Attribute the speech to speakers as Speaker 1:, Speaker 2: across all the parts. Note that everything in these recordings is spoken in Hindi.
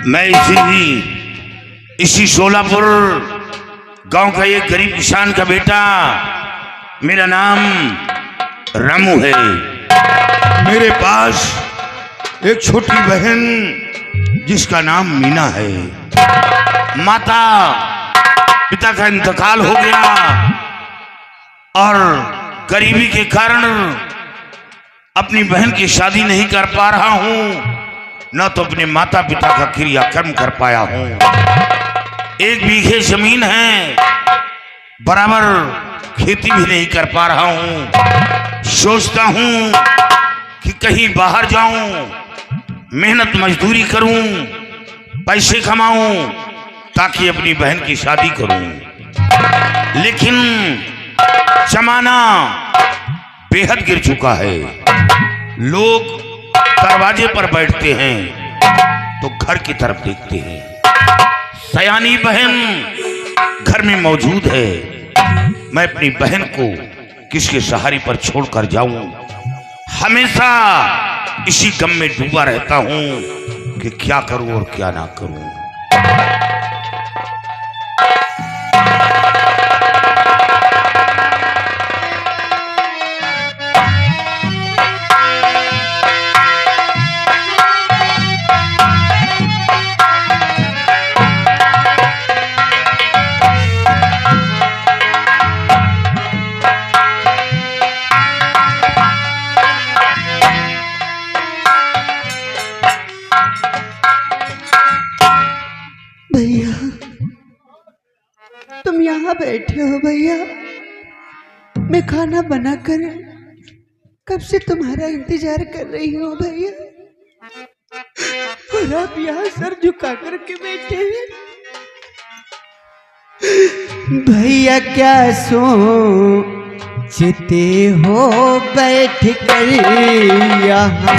Speaker 1: मैं इसी सोलापुर गांव का एक गरीब किसान का बेटा, मेरा नाम रामू है। मेरे पास एक छोटी बहन जिसका नाम मीना है। माता पिता का इंतकाल हो गया और गरीबी के कारण अपनी बहन की शादी नहीं कर पा रहा हूं, न तो अपने माता पिता का क्रियाकर्म कर पाया हूं। 1 बीघे जमीन है, बराबर खेती भी नहीं कर पा रहा हूं। सोचता हूं कि कहीं बाहर जाऊं, मेहनत मजदूरी करूं, पैसे कमाऊं ताकि अपनी बहन की शादी करूं। लेकिन जमाना बेहद गिर चुका है। लोग दरवाजे पर बैठते हैं तो घर की तरफ देखते हैं। सयानी बहन घर में मौजूद है। मैं अपनी बहन को किसके सहारे पर छोड़कर जाऊं? हमेशा इसी गम में डूबा रहता हूं कि क्या करूं और क्या ना करूं।
Speaker 2: भैया, तुम यहाँ बैठे हो भैया? मैं खाना बनाकर कब से तुम्हारा इंतजार कर रही हूँ भैया, और आप यहाँ सर झुका करके बैठे हैं। भैया क्या सोचते हो बैठ कर यहाँ?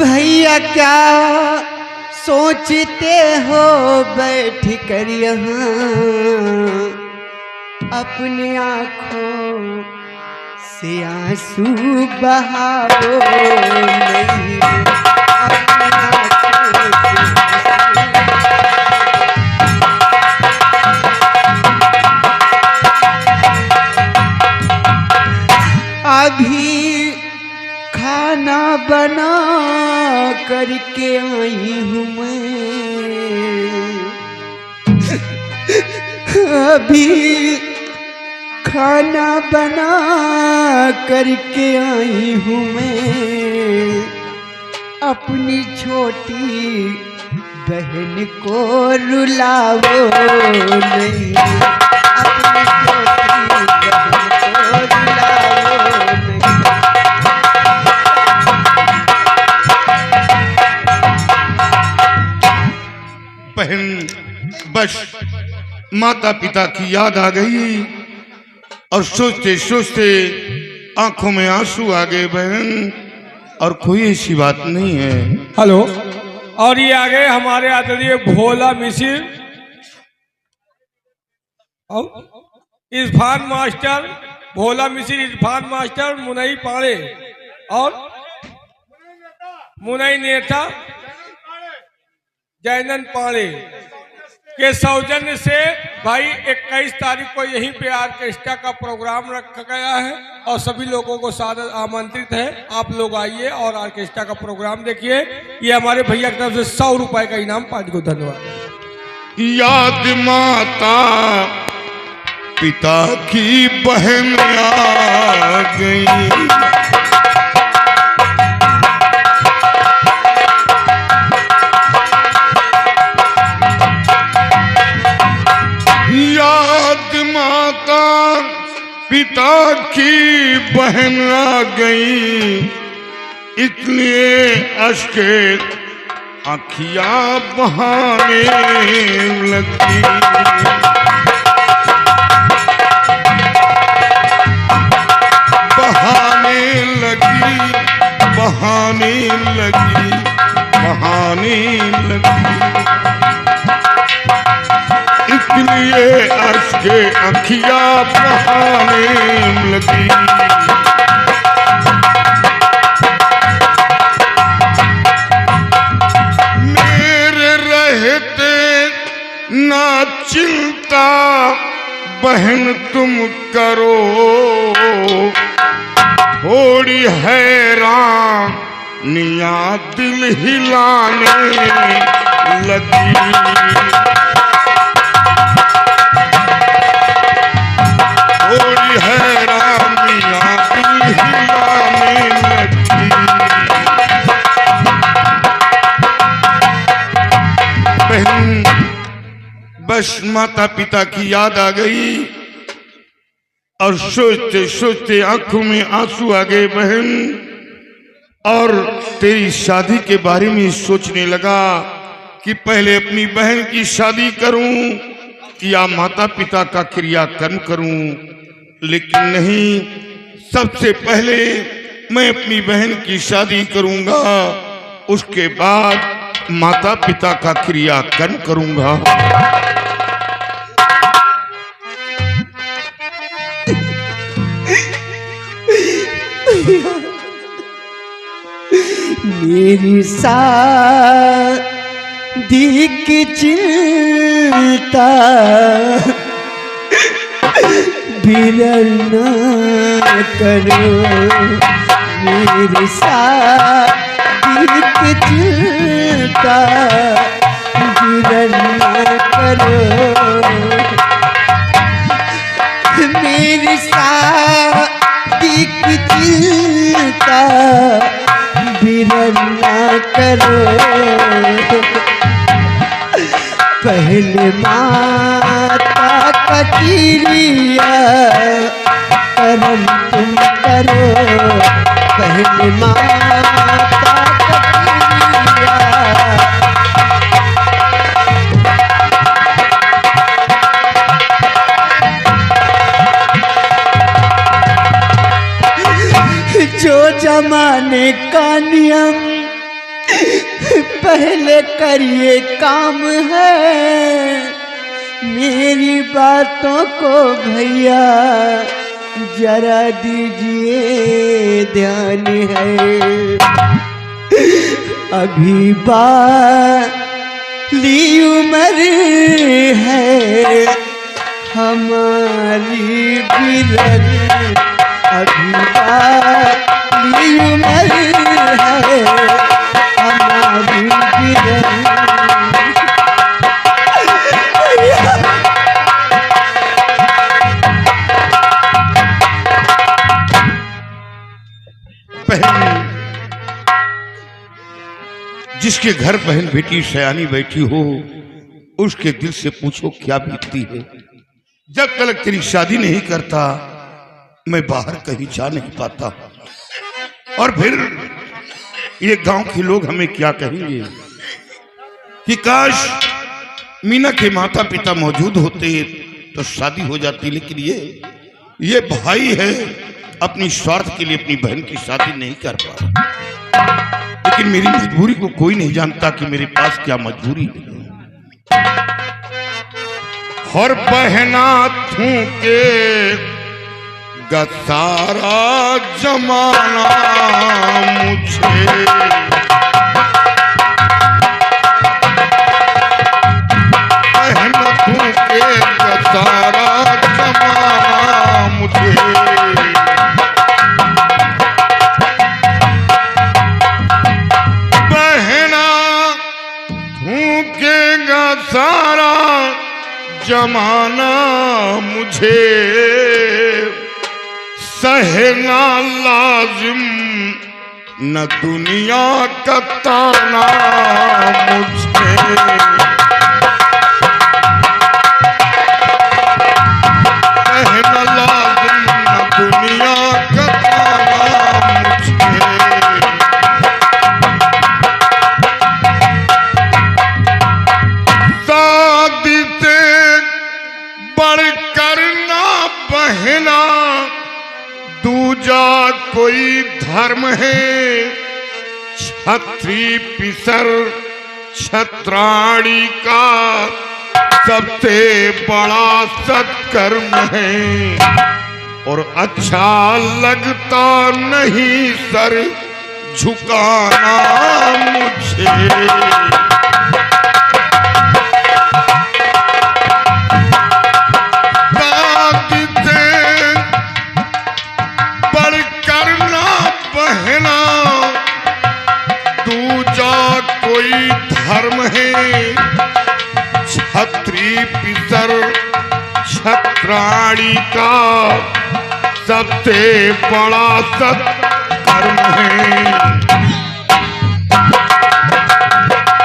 Speaker 2: भैया क्या सोचते हो बैठ कर यहाँ? अपनी आँखों से आंसू बहाओ नहीं। अभी खाना बना करके आई हूँ मैं, अभी खाना बना करके आई हूँ मैं। अपनी छोटी बहन को रुलाओ नहीं, अपनी छोटी बहन को रुलाओ नहीं।
Speaker 1: बहन, बस माता पिता की याद आ गई और सोचते सोचते आंखों में आंसू आ गए बहन, और कोई ऐसी बात नहीं है।
Speaker 3: हेलो, और ये आ गए हमारे आदरणीय भोला मिसिर और इरफान मास्टर, भोला मिसिर, इरफान मास्टर, मुनई पाड़े और मुनई नेता जैनन पाड़े के सौजन्य से भाई 21 तारीख को यहीं पे ऑर्केस्ट्रा का प्रोग्राम रखा गया है और सभी लोगों को सादर आमंत्रित है। आप लोग आइए और ऑर्केस्ट्रा का प्रोग्राम देखिए। ये हमारे भैया की तरफ से 100 रुपए का इनाम, पार्टी को धन्यवाद।
Speaker 1: याद माता पिता की बहन आ गई, याद माता पिता की बहन आ गई, इसलिए अश्के आँखिया बहाने लगी। बहाने लगी, बहाने लगी, बहाने लगी। इतने
Speaker 4: लिए अश्के अखिया बहाने लगी। मेरे रहते ना चिंता बहन तुम करो, थोड़ी हैरान निया दिल हिलाने लगी। थोड़ी हैरान निया दिल हिलाने लगी। बहन बस माता पिता की याद आ गई और सोचते सोचते आंखों में आंसू आ गए बहन, और तेरी शादी के बारे में सोचने लगा कि पहले अपनी बहन की शादी करूं या माता पिता का क्रियाकर्म करूं, लेकिन नहीं, सबसे पहले मैं अपनी बहन की शादी करूंगा, उसके बाद माता पिता का क्रियाकर्म करूंगा।
Speaker 2: मेरी शादी की चिंता बिरल न करो, मेरी शादी की चिंता बिरल न करो, मेरी शादी की चिंता बिरल न करो, पहले माता का क्रिया कर्म तुम करो, पहले माता का क्रिया। जो जमाने का नियम पहले करिए काम है, मेरी बातों को भैया जरा दीजिए ध्यान है। अभी बाली उम्र है हमारी बिरल, अभी बाली उम्र है हमारी बिरल।
Speaker 4: बहन, जिसके घर बहन बेटी सयानी बैठी हो, उसके दिल से पूछो क्या बीतती है। जब तक तेरी शादी नहीं करता मैं बाहर कहीं जा नहीं पाता, और फिर ये गांव के लोग हमें क्या कहेंगे कि काश मीना के माता पिता मौजूद होते तो शादी हो जाती, लेकिन ये भाई है, अपनी स्वार्थ के लिए अपनी बहन की शादी नहीं कर पा रहा। लेकिन मेरी मजबूरी को कोई नहीं जानता कि मेरे पास क्या मजबूरी है। और बहना थूके सारा जमाना मुझे, बहना थूके सारा जमाना मुझे, बहना थूकेगा सारा जमाना मुझे, सहना लाजिम न दुनिया का ताना मुझे, सहना लाजिम न दुनिया का ताना मुझे। शादी से बढ़कर ना बहना दूजा कोई धर्म है, छत्री पिसर छत्राणी का सबसे बड़ा सत्कर्म है और अच्छा लगता नहीं सर झुकाना मुझे। बात से बढ़कर ना बहना दूजा कोई धर्म है। छत्री पितर छत्राणी का सबसे बड़ा सत्कर्म है।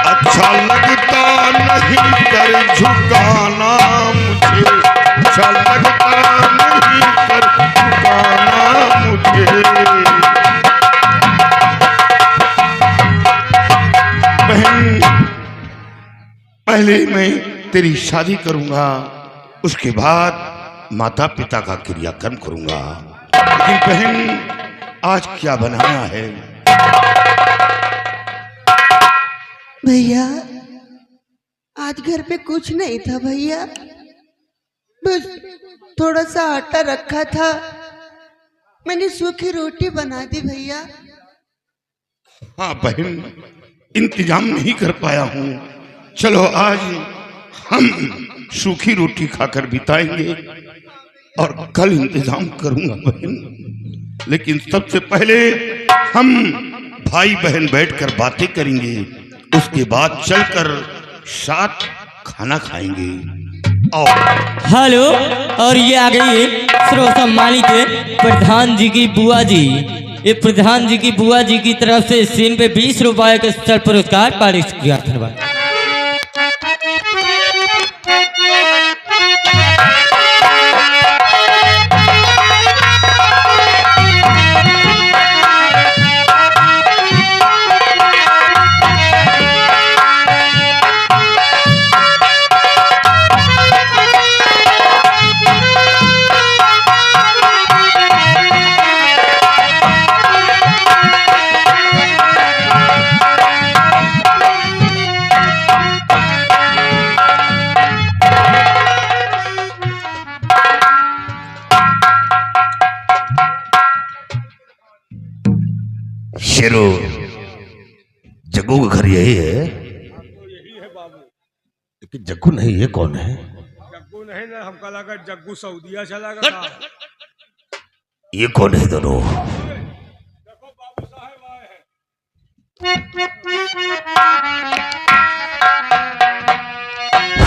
Speaker 4: अच्छा लगता नहीं सर झुकाना मुझे, अच्छा लगता नहीं सर झुकाना मुझे। बहन, पहले मैं तेरी शादी करूंगा, उसके बाद माता पिता का क्रियाक्रम करूंगा। लेकिन बहन, आज क्या बनाया है?
Speaker 2: भैया, आज घर पे कुछ नहीं था भैया, बस थोड़ा सा आटा रखा था, मैंने सूखी रोटी बना दी भैया।
Speaker 4: हाँ बहन, इंतजाम नहीं कर पाया हूँ। चलो आज हम सूखी रोटी खाकर बिताएंगे और कल इंतजाम करूंगा बहन। लेकिन सबसे पहले हम भाई बहन बैठकर बातें करेंगे, उसके बाद चलकर साथ खाना खाएंगे। और
Speaker 5: हेलो, और ये आ गई सर्व सम्मानित प्रधान जी की बुआ जी। ये प्रधान जी की बुआ जी की तरफ से सीन पे 20 रुपए के स्तर पुरस्कार पारित किया था।
Speaker 1: शेरो, जग्गू का घर यही है?
Speaker 3: यही है बाबू।
Speaker 1: लेकिन जग्गू नहीं, ये कौन है?
Speaker 3: जग्गू नहीं ना, हमका लगा जग्गू सऊदिया चला गया।
Speaker 1: ये कौन है दोनों?
Speaker 3: देखो बाबू साहब आए हैं।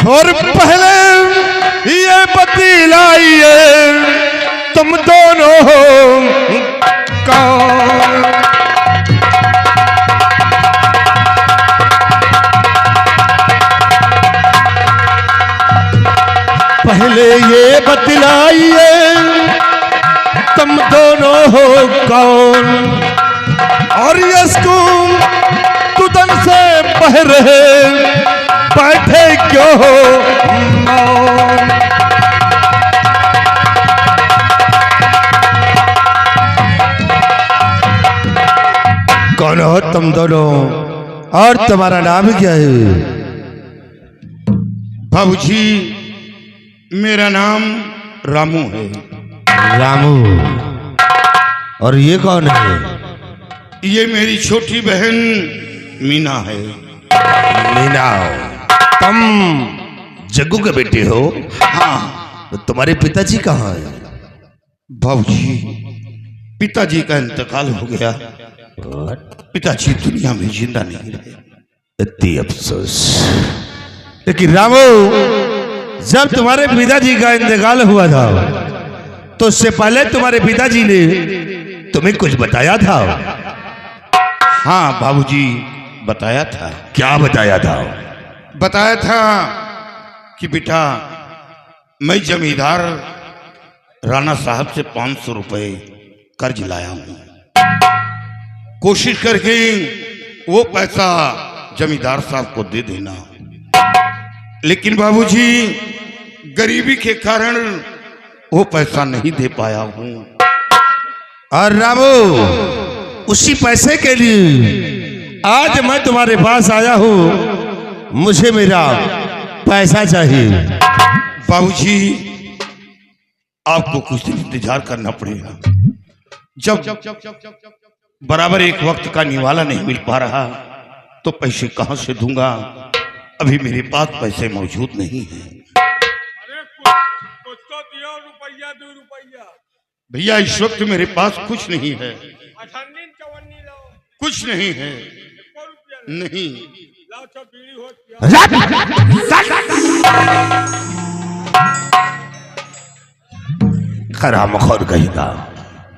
Speaker 4: और पहले ये बतलाइए तुम दोनों हो कौन? पहले ये बतलाइए तुम दोनों हो कौन? और इसको तुदन से बह रहे बैठे क्यों हो मौन? कौन हो तुम दोनों और तुम्हारा नाम क्या है? बाबूजी, मेरा नाम रामू है।
Speaker 6: रामू, और ये कौन है?
Speaker 4: ये मेरी छोटी बहन मीना है।
Speaker 6: मीना,
Speaker 1: तुम जग्गू के बेटे हो?
Speaker 4: हाँ।
Speaker 6: तो तुम्हारे पिताजी कहाँ है?
Speaker 4: बाबूजी, पिताजी का इंतकाल हो गया। पिताजी दुनिया में जिंदा नहीं रहे।
Speaker 1: इतनी अफसोस।
Speaker 6: लेकिन रामू, जब तुम्हारे पिताजी का इंतकाल हुआ था तो उससे पहले तुम्हारे पिताजी ने तुम्हें कुछ बताया था?
Speaker 4: हाँ बाबूजी, बताया था।
Speaker 1: क्या बताया था?
Speaker 4: बताया था कि बेटा, मैं जमींदार राणा साहब से 500 रुपए कर्ज लाया हूं। कोशिश करके वो पैसा जमींदार साहब को दे देना। लेकिन बाबूजी, गरीबी के कारण वो पैसा नहीं दे पाया हूं।
Speaker 6: और रामू, उसी पैसे के लिए आज मैं तुम्हारे पास आया हूं। मुझे मेरा पैसा चाहिए।
Speaker 4: बाबूजी आपको कुछ दिन इंतजार करना पड़ेगा। जब बराबर एक वक्त का निवाला नहीं मिल पा रहा तो पैसे कहां से दूंगा। अभी मेरे पास पैसे मौजूद नहीं है।
Speaker 3: अरे कुछ तो दियो, रुपया 2 रुपया।
Speaker 4: भैया इस वक्त मेरे पास कुछ नहीं है।
Speaker 3: 58 54 लाओ।
Speaker 4: कुछ नहीं है।
Speaker 3: 1 रुपया
Speaker 4: नहीं
Speaker 3: लाओ, सब बीड़ी हो
Speaker 6: खरामखोर कहेगा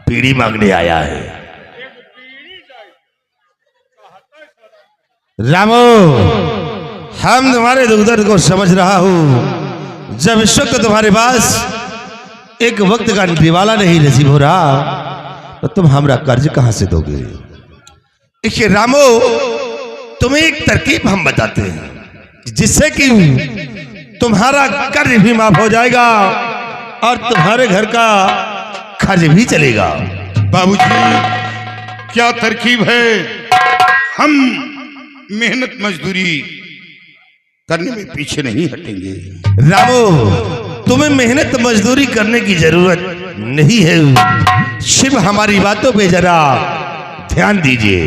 Speaker 6: पीड़ी मांगने आया है।
Speaker 3: एक बीड़ी चाहिए।
Speaker 6: रामो, हम तुम्हारे दुख दर्द को समझ रहा हूं। जब इस वक्त तुम्हारे पास एक वक्त का निवाला नहीं नसीब हो रहा तो तुम हमारा कर्ज कहां से दोगे? देखिए रामो, तुम्हें एक तरकीब हम बताते हैं जिससे कि तुम्हारा कर्ज भी माफ हो जाएगा और तुम्हारे घर का खर्च भी चलेगा।
Speaker 4: बाबूजी क्या तरकीब है? हम मेहनत मजदूरी करने में पीछे नहीं हटेंगे।
Speaker 6: रामो, तुम्हें मेहनत मजदूरी करने की जरूरत नहीं है। शिव हमारी बातों पे जरा ध्यान दीजिए।